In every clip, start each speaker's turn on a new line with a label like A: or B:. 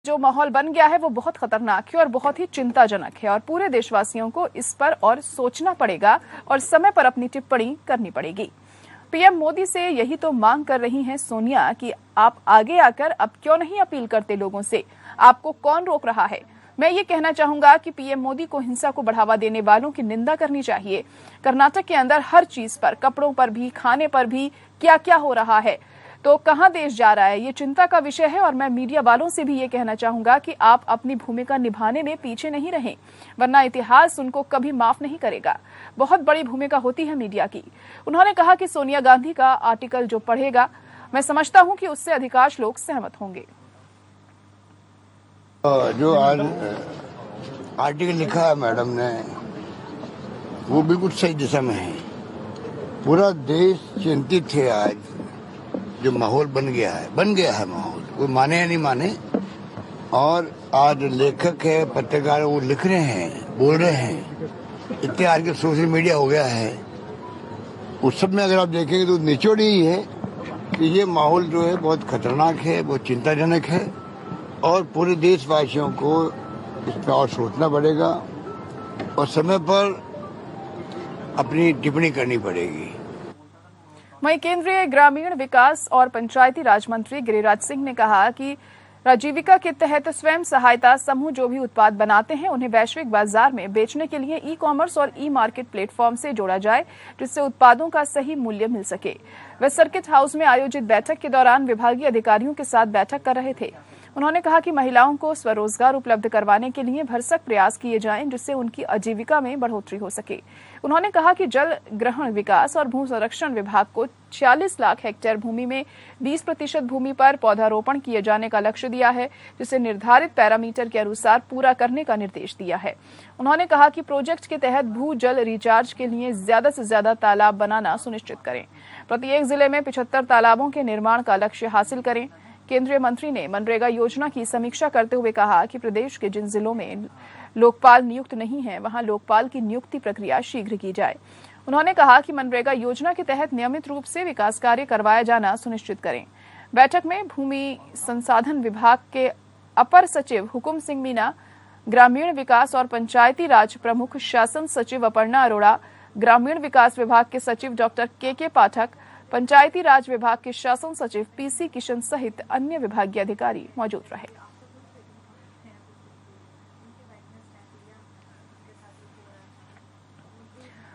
A: जो माहौल बन गया है वो बहुत खतरनाक है और बहुत ही चिंताजनक है और पूरे देशवासियों को इस पर और सोचना पड़ेगा और समय पर अपनी टिप्पणी करनी पड़ेगी। पीएम मोदी से यही तो मांग कर रही हैं सोनिया कि आप आगे आकर अब क्यों नहीं अपील करते लोगों से, आपको कौन रोक रहा है। मैं ये कहना चाहूंगा कि पीएम मोदी को हिंसा को बढ़ावा देने वालों की निंदा करनी चाहिए। कर्नाटक के अंदर हर चीज पर, कपड़ों पर भी, खाने पर भी क्या क्या हो रहा है, तो कहां देश जा रहा है, ये चिंता का विषय है। और मैं मीडिया वालों से भी ये कहना चाहूंगा कि आप अपनी भूमिका निभाने में पीछे नहीं रहें, वरना इतिहास उनको कभी माफ नहीं करेगा। बहुत बड़ी भूमिका होती है मीडिया की। उन्होंने कहा कि सोनिया गांधी का आर्टिकल जो पढ़ेगा, मैं समझता हूं कि उससे अधिकांश लोग सहमत होंगे।
B: जो आज आर्टिकल लिखा है मैडम ने, वो बिल्कुल सही दिशा में है। पूरा देश चिंतित है। आज जो माहौल बन गया है माहौल, कोई माने या नहीं माने। और आज लेखक है, पत्रकार, वो लिख रहे हैं, बोल रहे हैं। इतने आज के सोशल मीडिया हो गया है, उस सब में अगर आप देखेंगे तो निचोड़ ही है कि ये माहौल जो है बहुत खतरनाक है, बहुत चिंताजनक है और पूरे देशवासियों को इस पर और सोचना पड़ेगा और समय पर अपनी टिप्पणी करनी पड़ेगी।
A: वहीं केंद्रीय ग्रामीण विकास और पंचायती राज मंत्री गिरिराज सिंह ने कहा कि राजीविका के तहत स्वयं सहायता समूह जो भी उत्पाद बनाते हैं उन्हें वैश्विक बाजार में बेचने के लिए ई कॉमर्स और ई मार्केट प्लेटफॉर्म से जोड़ा जाए, जिससे उत्पादों का सही मूल्य मिल सके। वे सर्किट हाउस में आयोजित बैठक के दौरान विभागीय अधिकारियों के साथ बैठक कर रहे थे। उन्होंने कहा कि महिलाओं को स्वरोजगार उपलब्ध करवाने के लिए भरसक प्रयास किए जाएं, जिससे उनकी आजीविका में बढ़ोतरी हो सके। उन्होंने कहा कि जल ग्रहण विकास और भू संरक्षण विभाग को 46 लाख हेक्टेयर भूमि में 20% भूमि पर पौधारोपण किए जाने का लक्ष्य दिया है, जिसे निर्धारित पैरामीटर के अनुसार पूरा करने का निर्देश दिया है। उन्होंने कहा कि प्रोजेक्ट के तहत भू जल रिचार्ज के लिए ज्यादा से ज्यादा तालाब बनाना सुनिश्चित करें। प्रत्येक जिले में 75 तालाबों के निर्माण का लक्ष्य हासिल करें। केंद्रीय मंत्री ने मनरेगा योजना की समीक्षा करते हुए कहा कि प्रदेश के जिन जिलों में लोकपाल नियुक्त नहीं है, वहां लोकपाल की नियुक्ति प्रक्रिया शीघ्र की जाए। उन्होंने कहा कि मनरेगा योजना के तहत नियमित रूप से विकास कार्य करवाया जाना सुनिश्चित करें। बैठक में भूमि संसाधन विभाग के अपर सचिव हुकुम सिंह मीना, ग्रामीण विकास और पंचायती राज प्रमुख शासन सचिव अपर्णा अरोड़ा, ग्रामीण विकास विभाग के सचिव डॉक्टर के पाठक, पंचायती राज विभाग के शासन सचिव पीसी किशन सहित अन्य विभागीय अधिकारी मौजूद रहे।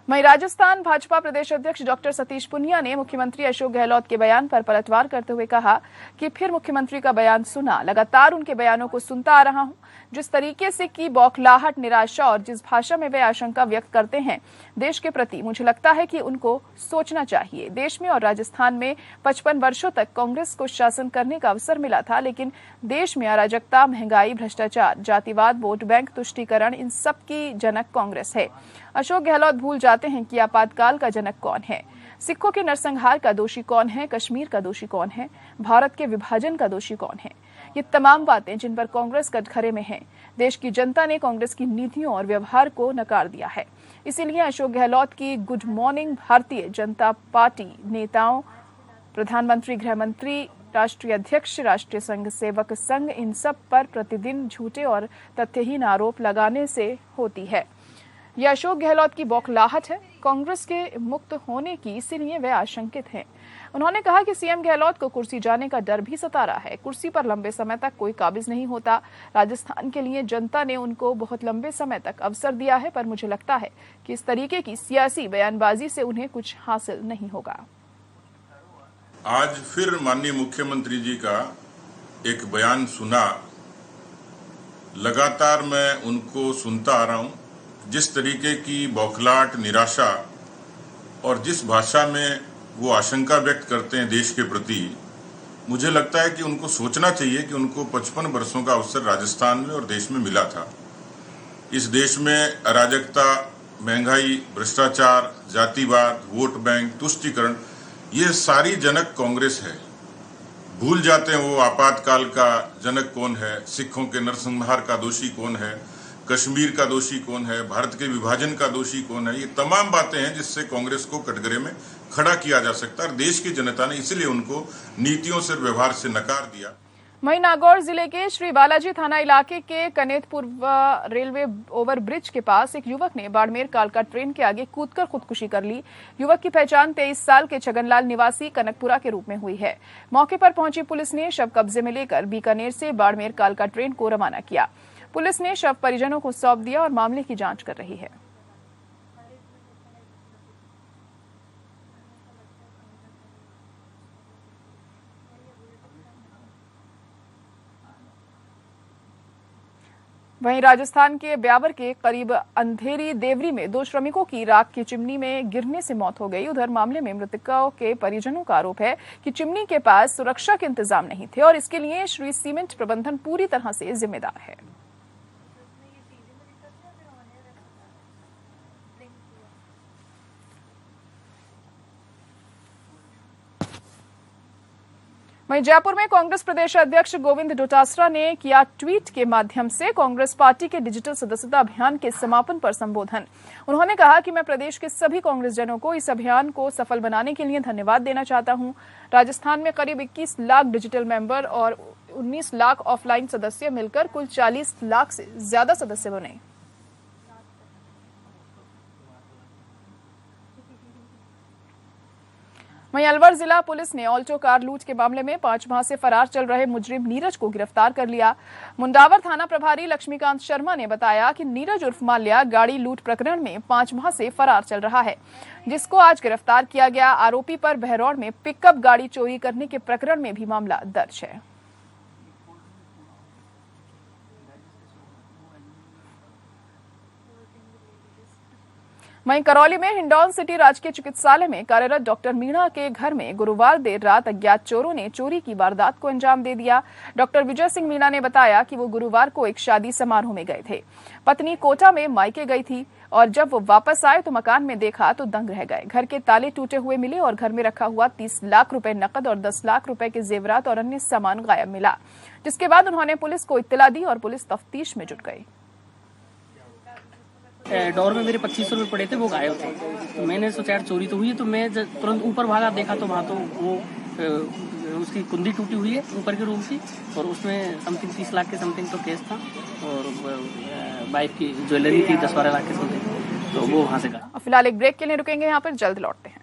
A: वहीं राजस्थान भाजपा प्रदेश अध्यक्ष डॉक्टर सतीश पूनिया ने मुख्यमंत्री अशोक गहलोत के बयान पर पलटवार करते हुए कहा कि फिर मुख्यमंत्री का बयान सुना, लगातार उनके बयानों को सुनता आ रहा हूं। जिस तरीके से की बौखलाहट, निराशा और जिस भाषा में वे आशंका व्यक्त करते हैं देश के प्रति, मुझे लगता है कि उनको सोचना चाहिए। देश में और राजस्थान में 55 वर्षों तक कांग्रेस को शासन करने का अवसर मिला था, लेकिन देश में अराजकता, महंगाई, भ्रष्टाचार, जातिवाद, वोट बैंक तुष्टीकरण, इन सब की जनक कांग्रेस है। अशोक गहलोत भूल जाते हैं कि आपातकाल का जनक कौन है, सिखों के नरसंहार का दोषी कौन है, कश्मीर का दोषी कौन है, भारत के विभाजन का दोषी कौन है। ये तमाम बातें जिन पर कांग्रेस कटघरे में है, देश की जनता ने कांग्रेस की नीतियों और व्यवहार को नकार दिया है। इसीलिए अशोक गहलोत की good morning Bharatiya Janata party नेताओं, प्रधानमंत्री, गृह मंत्री, राष्ट्रीय अध्यक्ष, राष्ट्रीय संघ सेवक संघ, इन सब पर प्रतिदिन झूठे और तथ्यहीन आरोप लगाने से होती है। यह अशोक गहलोत की बौखलाहट है कांग्रेस के मुक्त होने की, इसीलिए वे आशंकित हैं। उन्होंने कहा कि सीएम गहलोत को कुर्सी जाने का डर भी सता रहा है। कुर्सी पर लंबे समय तक कोई काबिज नहीं होता। राजस्थान के लिए जनता ने उनको बहुत लंबे समय तक अवसर दिया है, पर मुझे लगता है कि इस तरीके की सियासी बयानबाजी से उन्हें कुछ हासिल नहीं होगा।
C: आज फिर माननीय मुख्यमंत्री जी का एक बयान सुना। लगातार मैं उनको सुनता आ रहा हूं। जिस तरीके की बौखलाहट, निराशा और जिस भाषा में वो आशंका व्यक्त करते हैं देश के प्रति, मुझे लगता है कि उनको सोचना चाहिए कि उनको 55 वर्षों का अवसर राजस्थान में और देश में मिला था। इस देश में अराजकता, महंगाई, भ्रष्टाचार, जातिवाद, वोट बैंक तुष्टीकरण, ये सारी जनक कांग्रेस है। भूल जाते हैं वो आपातकाल का जनक कौन है, सिखों के नरसंहार का दोषी कौन है, कश्मीर का दोषी कौन है, भारत के विभाजन का दोषी कौन है। ये तमाम बातें हैं जिससे कांग्रेस को कटघरे में खड़ा किया जा सकता है। देश की जनता ने इसलिए उनको नीतियों से, व्यवहार से नकार दिया।
A: वहीं नागौर जिले के श्री बालाजी थाना इलाके के कनेतपुर रेलवे ओवरब्रिज के पास एक युवक ने बाड़मेर कालका ट्रेन के आगे कूदकर खुदकुशी कर ली। युवक की पहचान 23 साल के छगनलाल निवासी कनकपुरा के रूप में हुई है। मौके पर पहुंची पुलिस ने शव कब्जे में लेकर बीकानेर से बाड़मेर कालका ट्रेन को रवाना किया। पुलिस ने शव परिजनों को सौंप दिया और मामले की जांच कर रही है। वहीं राजस्थान के ब्यावर के करीब अंधेरी देवरी में 2 श्रमिकों की राख की चिमनी में गिरने से मौत हो गई। उधर मामले में मृतकों के परिजनों का आरोप है कि चिमनी के पास सुरक्षा के इंतजाम नहीं थे और इसके लिए श्री सीमेंट प्रबंधन पूरी तरह से जिम्मेदार है। वहीं जयपुर में कांग्रेस प्रदेश अध्यक्ष गोविंद डोटासरा ने किया ट्वीट के माध्यम से कांग्रेस पार्टी के डिजिटल सदस्यता अभियान के समापन पर संबोधन। उन्होंने कहा कि मैं प्रदेश के सभी कांग्रेसजनों को इस अभियान को सफल बनाने के लिए धन्यवाद देना चाहता हूं। राजस्थान में करीब 21 लाख डिजिटल मेंबर और 19 लाख ऑफलाइन सदस्य मिलकर कुल 40 लाख से ज्यादा सदस्य बने। वहीं अलवर जिला पुलिस ने ऑल्टो कार लूट के मामले में 5 माह से फरार चल रहे मुजरिम नीरज को गिरफ्तार कर लिया। मुंडावर थाना प्रभारी लक्ष्मीकांत शर्मा ने बताया कि नीरज उर्फ माल्या गाड़ी लूट प्रकरण में 5 माह से फरार चल रहा है, जिसको आज गिरफ्तार किया गया। आरोपी पर बहरौड़ में पिकअप गाड़ी चोरी करने के प्रकरण में भी मामला दर्ज है। वहीं करौली में हिंडौन सिटी राजकीय चिकित्सालय में कार्यरत डॉक्टर मीणा के घर में गुरुवार देर रात अज्ञात चोरों ने चोरी की वारदात को अंजाम दे दिया। डॉक्टर विजय सिंह मीणा ने बताया कि वो गुरुवार को एक शादी समारोह में गए थे। पत्नी कोटा में मायके गई थी और जब वो वापस आए तो मकान में देखा तो दंग रह गए। घर के ताले टूटे हुए मिले और घर में रखा हुआ 30 लाख रुपए नकद और 10 लाख रुपए के जेवरात और अन्य सामान गायब मिला, जिसके बाद उन्होंने पुलिस को इत्तला दी और पुलिस तफ्तीश में जुट गई।
D: डोर में मेरे 2500 रुपए पड़े थे, वो गायब थे। तो मैंने सोचा यार चोरी तो हुई है, तो मैं तुरंत ऊपर भागा, देखा तो वहाँ तो वो उसकी कुंडी टूटी हुई है ऊपर की रूम की, और उसमें समथिंग 30 लाख के समथिंग तो केस था, और वाइफ की ज्वेलरी थी 10-12 लाख के समथिंग, तो वो वहाँ से गया।
A: फिलहाल एक ब्रेक के लिए रुकेंगे, यहाँ पर जल्द लौटते हैं।